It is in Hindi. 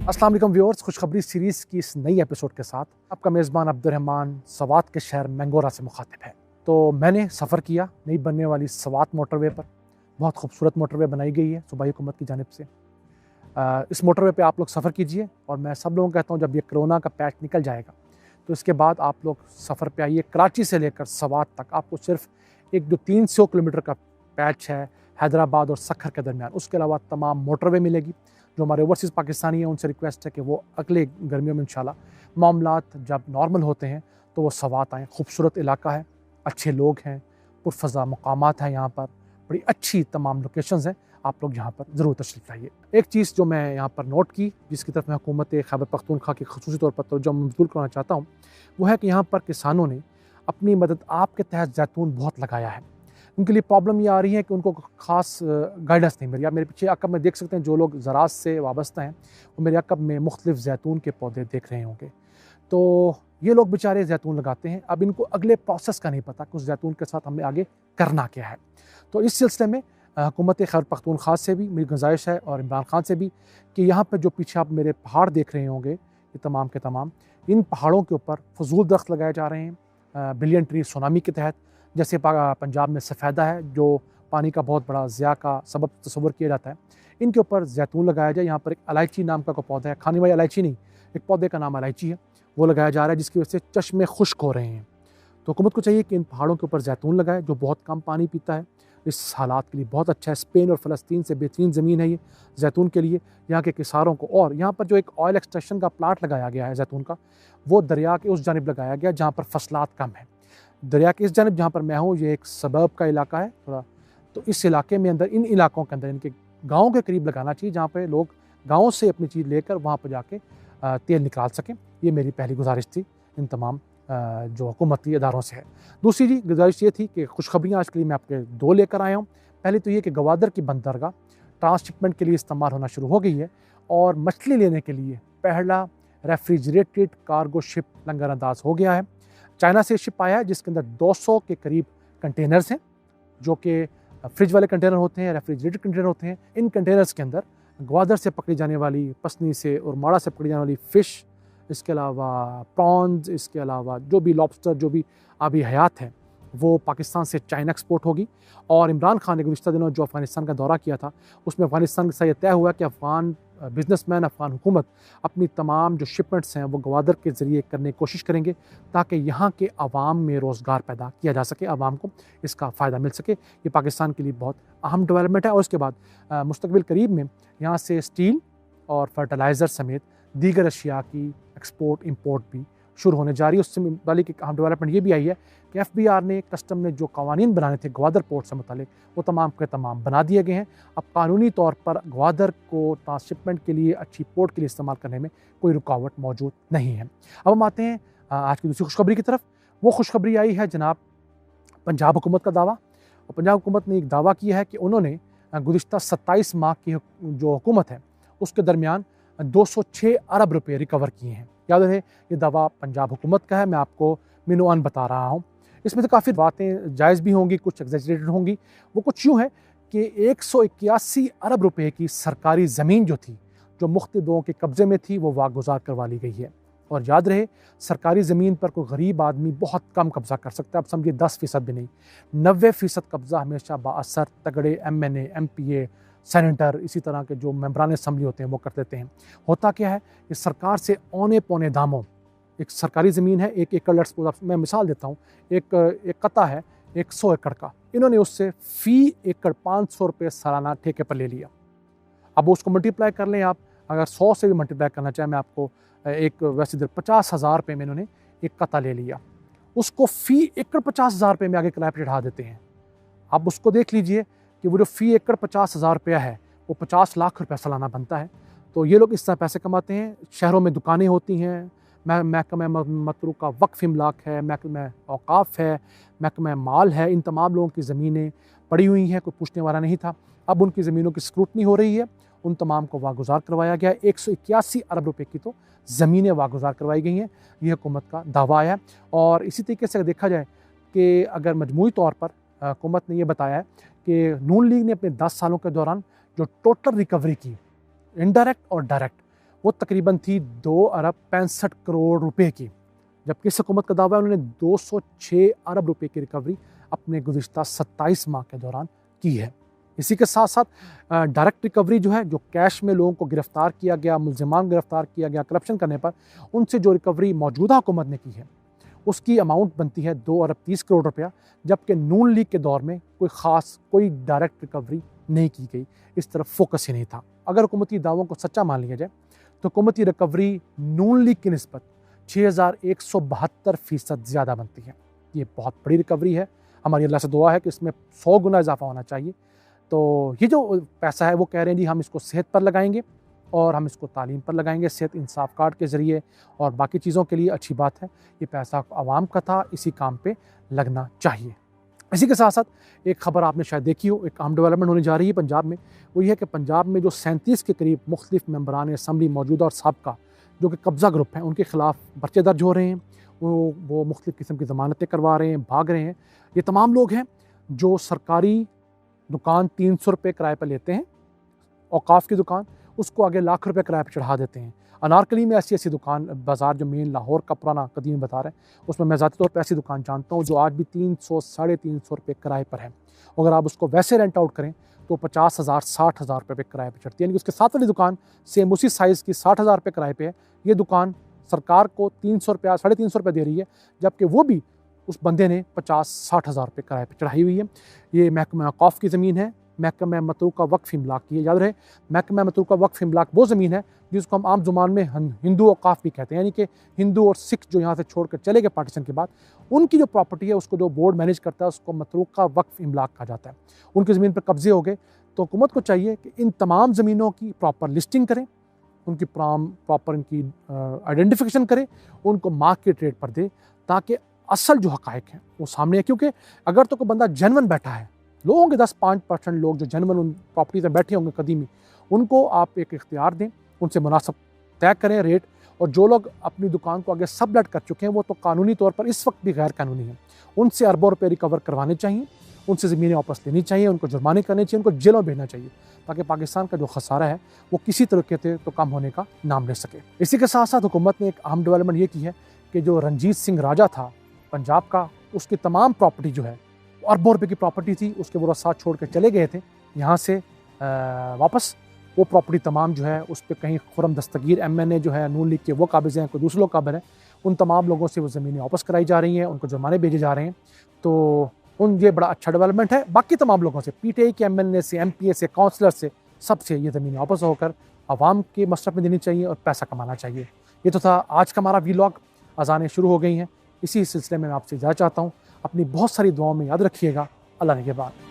अस्सलाम वालेकुम व्यूअर्स, खुशखबरी सीरीज़ की इस नई एपिसोड के साथ आपका मेज़बान अब्दुर्रहमान सवात के शहर मैंगोरा से मुखातिब है। तो मैंने सफ़र किया नई बनने वाली सवात मोटरवे पर। बहुत खूबसूरत मोटरवे बनाई गई है सूबाई हुकूमत की जानिब से। इस मोटरवे पे आप लोग सफ़र कीजिए और मैं सब लोगों को कहता हूँ, जब ये कोरोना का पैच निकल जाएगा तो इसके बाद आप लोग सफ़र पे आइए। कराची से लेकर सवात तक आपको सिर्फ एक जो 300 किलोमीटर का पैच है हैदराबाद और सखर के दरमियान, उसके अलावा तमाम मोटरवे मिलेगी। जो हमारे ओवरसीज़ पाकिस्तानी हैं उनसे रिक्वेस्ट है कि वो अगले गर्मियों में इंशाल्लाह मामलात जब नॉर्मल होते हैं तो वो सवात आएँ। खूबसूरत इलाका है, अच्छे लोग हैं, पुरफ़ज़ा मकामात हैं, यहाँ पर बड़ी अच्छी तमाम लोकेशंस हैं। आप लोग यहाँ पर ज़रूर तशरीफ़ लाइए। एक चीज़ जो मैं यहाँ पर नोट की, जिसकी तरफ मैं हुकूमत खैबर पख्तूनख्वा की ख़ुसूसी तौर पर तवज्जो मबज़ूल करना चाहता हूँ, वो है कि यहाँ पर किसानों ने अपनी मदद आप के तहत जैतून बहुत लगाया है। उनके लिए प्रॉब्लम ये आ रही है कि उनको ख़ास गाइडेंस नहीं मिली। आप मेरे पीछे अकब में देख सकते हैं, जो लोग ज़राअत से वाबस्ता हैं वो मेरे अकब में मुख्तलिफ़ जैतून के पौधे देख रहे होंगे। तो ये लोग बेचारे जैतून लगाते हैं, अब इनको अगले प्रोसेस का नहीं पता कि उस जैतून के साथ हमें आगे करना क्या है। तो इस सिलसिले में हुकूमत खैबर पख्तूनख्वा से भी मेरी गुजारिश है और इमरान खान से भी कि यहाँ पर जो पीछे आप मेरे पहाड़ देख रहे होंगे, ये तमाम के तमाम, इन पहाड़ों के ऊपर फजूल दरख्त लगाए जा रहे हैं बिलियन ट्री सुनामी के तहत। जैसे पंजाब में सफ़ेदा है जो पानी का बहुत बड़ा ज़िया का सबब तस्वर किया जाता है, इनके ऊपर जैतून लगाया जाए। यहाँ पर एक इलायची नाम का कोई पौधा है, खाने वाली इलायची नहीं, एक पौधे का नाम इलायची है, वो लगाया जा रहा है, जिसकी वजह से चश्मे खुश्क हो रहे हैं। तो हुकूमत को चाहिए कि इन पहाड़ों के ऊपर जैतून लगाए, जो बहुत कम पानी पीता है। इस हालात के लिए बहुत अच्छा है। स्पेन और फ़लस्तीन से बेहतरीन ज़मीन है ये जैतून के लिए, यहाँ के किसानों को। और यहाँ पर जो एक ऑयल एक्सट्रैक्शन का प्लांट लगाया गया है जैतून का, वो दरिया के उस जानिब लगाया गया जहाँ पर फसलात कम है। दरिया के इस जानिब जहाँ पर मैं हूँ, ये एक सबब का इलाका है थोड़ा, तो इस इलाके में अंदर, इन इलाकों के अंदर, इनके गाँव के करीब लगाना चाहिए, जहाँ पे लोग गाँव से अपनी चीज़ लेकर वहाँ पर जाके तेल निकाल सकें। ये मेरी पहली गुजारिश थी इन तमाम जो हुकूमती इदारों से है। दूसरी जी गुजारिश ये थी कि खुशखबरियाँ आज के लिए मैं आपके दो लेकर आया हूँ। पहले तो ये कि गवादर की बंदरगाह ट्रांसशिपमेंट के लिए इस्तेमाल होना शुरू हो गई है और मछली लेने के लिए पहला रेफ्रिजरेटेड कार्गो शिप लंगर अंदाज हो गया है। चाइना से शिप आया है जिसके अंदर 200 के करीब कंटेनर्स हैं, जो कि फ्रिज वाले कंटेनर होते हैं, रेफ्रिजरेटेड कंटेनर होते हैं। इन कंटेनर्स के अंदर ग्वादर से पकड़ी जाने वाली, पसनी से और माड़ा से पकड़ी जाने वाली फ़िश, इसके अलावा प्रॉन्स, इसके अलावा जो भी लॉबस्टर, जो भी आबी हयात है, वो पाकिस्तान से चाइना एक्सपोर्ट होगी। और इमरान खान ने गुज़िश्ता दिनों जो अफ़गानिस्तान का दौरा किया था, उसमें अफ़गानिस्तान के साथ यह तय हुआ कि अफ़गान बिजनेसमैन, अफ़गान हुकूमत अपनी तमाम जो शिपमेंट्स हैं वो ग्वादर के ज़रिए करने की कोशिश करेंगे, ताकि यहाँ के अवाम में रोज़गार पैदा किया जा सके, अवाम को इसका फ़ायदा मिल सके। ये पाकिस्तान के लिए बहुत अहम डेवलपमेंट है। और उसके बाद मुस्तक़बिल करीब में यहाँ से स्टील और फर्टिलाइज़र समेत दीगर अशिया की एक्सपोर्ट इंपोर्ट भी शुरू होने जा रही है। उससे मुतालिक एक अहम डेवलपमेंट ये भी आई है कि FBR ने, कस्टम ने जो कवानीन बनाने थे ग्वादर पोर्ट से मुतालिक, वो तमाम के तमाम बना दिए गए हैं। अब कानूनी तौर पर ग्वादर को ट्रांसशिपमेंट के लिए, अच्छी पोर्ट के लिए इस्तेमाल करने में कोई रुकावट मौजूद नहीं है। अब हम आते हैं आज की दूसरी खुशखबरी की तरफ। वो खुशखबरी आई है जनाब पंजाब हुकूमत का दावा। और पंजाब हुकूमत ने एक दावा किया है कि उन्होंने गुज़िश्ता 27 माह की जो हुकूमत है उसके दरमियान 206 अरब रुपये रिकवर किए हैं। याद रहे, ये दावा पंजाब हुकूमत का है, मैं आपको मिनुआन बता रहा हूँ। इसमें से काफ़ी बातें जायज़ भी होंगी, कुछ एग्जैजरेटेड होंगी। वो कुछ यूँ है कि 181 अरब रुपये की सरकारी ज़मीन जो थी, जो मुख्तलिफ लोगों के कब्ज़े में थी, वो वागुज़ार करवा ली गई है। और याद रहे, सरकारी ज़मीन पर कोई गरीब आदमी बहुत कम कब्ज़ा कर सकता है। अब समझिए 10% भी नहीं, 90% कब्ज़ा हमेशा बाअसर तगड़े MNA, MPA, सेनेटर, इसी तरह के जो मेंबरान असम्बली होते हैं वो कर देते हैं। होता क्या है कि सरकार से औने पौने दामों, एक सरकारी ज़मीन है 1 एकड़, मैं मिसाल देता हूँ, एक कता है 100 एकड़ का, इन्होंने उससे फ़ी एकड़ 500 रुपये सालाना ठेके पर ले लिया। अब उसको मल्टीप्लाई कर लें आप, अगर 100 से भी मल्टीप्लाई करना चाहें, मैं आपको एक वैसे इधर 50,000 रुपये में इन्होंने एक कता ले लिया, उसको फ़ी एकड़ 50,000 रुपये में आगे किराए पर चढ़ा देते हैं। आप उसको देख लीजिए कि वो जो फ़ी एकड़ 50,000 रुपया है वो 50 लाख रुपया सालाना बनता है। तो ये लोग इस तरह पैसे कमाते हैं। शहरों में दुकानें होती हैं, महकमा मतरूका वक्फ इमलाक है, महकमा औकाफ़ है, महकमा माल है, इन तमाम लोगों की ज़मीनें पड़ी हुई हैं, कोई पूछने वाला नहीं था। अब उनकी ज़मीनों की स्क्रूटनी हो रही है, उन तमाम को वागुज़ार करवाया गया है। 181 अरब रुपये की तो ज़मीनें वागुज़ार करवाई गई हैं, ये हुकूमत का दावा है। और इसी तरीके से देखा जाए कि अगर मजमूई तौर पर हुकूमत ने यह बताया है कि नून लीग ने अपने 10 सालों के दौरान जो टोटल रिकवरी की, इनडायरेक्ट और डायरेक्ट, वो तकरीबन थी 2 अरब 65 करोड़ रुपए की, जबकि इस हुकूमत का दावा है उन्होंने 206 अरब रुपए की रिकवरी अपने गुज़िश्ता 27 माह के दौरान की है। इसी के साथ साथ डायरेक्ट रिकवरी जो है, जो कैश में लोगों को गिरफ्तार किया गया, मुल्ज़िमान गिरफ्तार किया गया करप्शन करने पर, उनसे जो रिकवरी मौजूदा हुकूमत ने की है उसकी अमाउंट बनती है 2 अरब 30 करोड़ रुपया, जबकि नून लीग के दौर में कोई डायरेक्ट रिकवरी नहीं की गई, इस तरफ फोकस ही नहीं था। अगर हुकूमती दावों को सच्चा मान लिया जाए तो हुकूमती रिकवरी नून लीग की निस्बत 6172% ज़्यादा बनती है। ये बहुत बड़ी रिकवरी है। हमारी अल्लाह से दुआ है कि इसमें 100 गुना इजाफा होना चाहिए। तो ये जो पैसा है वो कह रहे हैं जी हम इसको सेहत पर लगाएंगे और हम इसको तालीम पर लगाएंगे, सेहत इंसाफ कार्ड के ज़रिए और बाकी चीज़ों के लिए अच्छी बात है। ये पैसा आवाम का था, इसी काम पे लगना चाहिए। इसी के साथ साथ एक ख़बर आपने शायद देखी हो, एक अहम डेवलपमेंट होने जा रही है पंजाब में। वो ये है कि पंजाब में जो 37 के करीब मुख्तलिफ मेंबरान असम्बली मौजूदा और साबका जो कि कब्ज़ा ग्रुप हैं, उनके ख़िलाफ़ पर्चे दर्ज हो रहे हैं। वो मुख्तलिफ़ किस्म की ज़मानतें करवा रहे हैं, भाग रहे हैं। ये तमाम लोग हैं जो सरकारी दुकान 300 रुपये किराए पर लेते हैं, औकाफ़ की दुकान, उसको आगे लाख रुपए किराए पर चढ़ा देते हैं। अनारकली में ऐसी दुकान, बाज़ार जो मेन लाहौर का पुराना कदीम बता रहे हैं, उसमें मैं ज़ाती तौर पर ऐसी दुकान जानता हूँ जो आज भी 300 साढ़े 300 रुपये किराए पर है। अगर आप उसको वैसे रेंट आउट करें तो 50,000 60,000 रुपये पे किराए पर चढ़ती है। यानी कि उसके साथ वाली दुकान सेम उसी साइज़ की 60,000 रुपये किराए पे है। ये दुकान सरकार को 300 रुपया साढ़े 300 रुपये दे रही है, जबकि वो भी उस बंदे ने 50-60,000 रुपये किराए पर चढ़ाई हुई है। ये महकमा औक़ाफ़ की ज़मीन है, महकमा मतरूका वक्फ़ इमलाक की है। याद रहे, महकमा मतरूका वक्फ़ इमलाक वो ज़मीन है जिसको हम आम ज़ुबान में हिंदू औक़ाफ़ भी कहते हैं। यानी कि हिंदू और सिख जो यहाँ से छोड़ कर चले गए पार्टीशन के बाद, उनकी जो प्रॉपर्टी है उसको जो बोर्ड मैनेज करता है उसको मतरूका वक्फ़ इमलाक कहा जाता है। उनकी ज़मीन पर कब्जे हो गए तो हुकूमत को चाहिए कि इन तमाम ज़मीनों की प्रॉपर लिस्टिंग करें, उनकी प्रॉपर इनकी आइडेंटिफिकेशन करें, उनको मार्केट रेट पर दे ताकि असल जो हक़ाइक़ हैं वो सामने है। क्योंकि अगर तो कोई बंदा जेन्युइन बैठा है, लोग होंगे 10-5% लोग जो जेन्युइन उन प्रॉपर्टी पर बैठे होंगे कदीमी, उनको आप एक इख्तियार दें, उनसे मुनासिब तय करें रेट। और जो लोग अपनी दुकान को आगे सबलेट कर चुके हैं वो तो कानूनी तौर पर इस वक्त भी गैर कानूनी हैं, उनसे अरबों रुपये रिकवर करवाने चाहिए, उनसे ज़मीनें वापस लेनी चाहिए, उनको जुर्माने करने चाहिए, उनको जेलों भेजना चाहिए ताकि पाकिस्तान का जो खसारा है वो किसी तरीके से तो कम होने का नाम ले सके। इसी के साथ साथ हुकूमत ने एक अहम डेवलपमेंट ये की है कि जो रणजीत सिंह राजा था पंजाब का, उसकी तमाम प्रॉपर्टी जो है अरबों रुपये की प्रॉपर्टी थी, उसके वो साथ छोड़ कर चले गए थे यहाँ से वापस। वो प्रॉपर्टी तमाम जो है उस पर कहीं खुरम दस्तगीर MNA जो है नून लीग के वो काबिज़ हैं, कोई दूसरे लोग काबिज़ हैं, उन तमाम लोगों से वो ज़मीनें वापस कराई जा रही हैं, उनको जुर्माने भेजे जा रहे हैं। तो ये बड़ा अच्छा डेवलपमेंट है। बाकी तमाम लोगों से, PTI के MNA से, MPA से, काउंसलर से, सबसे ये ज़मीनें वापस होकर आवाम के मसरफ़ में देनी चाहिए और पैसा कमाना चाहिए। ये तो था आज का हमारा व्लॉग। अज़ानें शुरू हो गई हैं, इसी सिलसिले में मैं आपसे इजाज़त चाहता हूँ। अपनी बहुत सारी दुआओं में याद रखिएगा। अल्लाह ने के बाद।